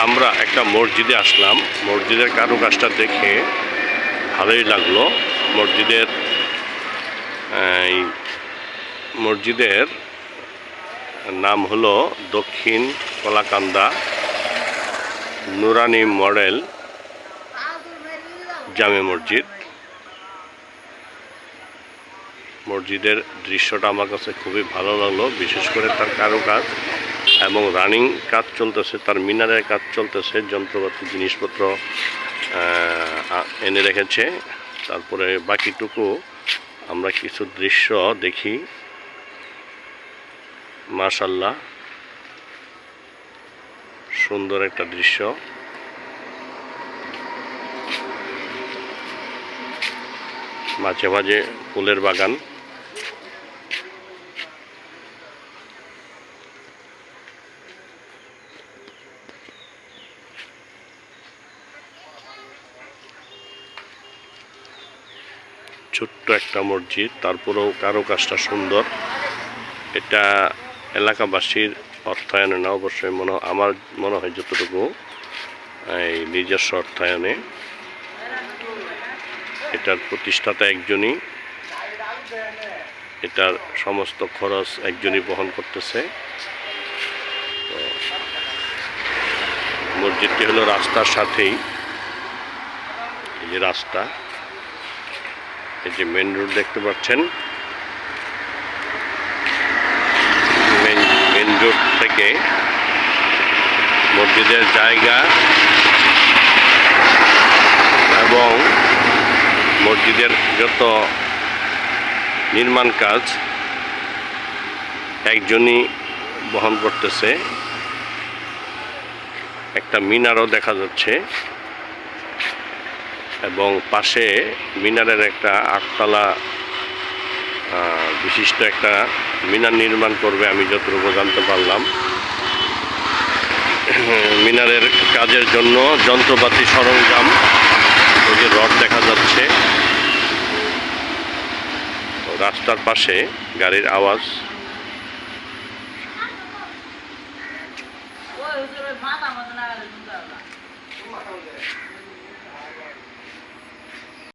আমরা একটা মসজিদে আসলাম। মসজিদের কারুকাজটা দেখে ভালোই লাগলো। মসজিদের নাম হলো দক্ষিণ কলাকান্দা নুরানি মডেল জামে মসজিদ। মসজিদের দৃশ্যটা আমার কাছে খুবই ভালো লাগলো, বিশেষ করে তার কারুকাজ এবং রানিং কাজ চলতেছে, তার মিনারের কাজ চলতেছে, যন্ত্রপাতি জিনিসপত্র এনে রেখেছে। তারপরে বাকিটুকু আমরা কিছু দৃশ্য দেখি। মাশাআল্লাহ, সুন্দর একটা দৃশ্য। মাঝে মাঝে ফুলের বাগান। ছোট্ট একটা মসজিদ, তারপরেও কারুকাজটা সুন্দর। এটা এলাকাবাসীর অর্থায়নে না, অবশ্যই আমার মনে হয় যতটুকু এই নিজস্ব অর্থায়নে। এটার প্রতিষ্ঠাতা একজনই, এটার সমস্ত খরচ একজনই বহন করতেছে। মসজিদটি হলো রাস্তার সাথেই, এই যে রাস্তা, এই যে মেন রোড দেখতে পাচ্ছেন। মেন রোড থেকে মসজিদের জায়গা এবং মসজিদের যত নির্মাণ কাজ একজনই বহন করতেছে। একটা মিনারও দেখা যাচ্ছে এবং পাশে মিনারের একটা 8তলা বিশিষ্ট একটা মিনার নির্মাণ করবে, আমি যতটুকু জানতে পারলাম। মিনারের কাজের জন্য যন্ত্রপাতি সরঞ্জাম, ওই যে রড দেখা যাচ্ছে। রাস্তার পাশে গাড়ির আওয়াজ।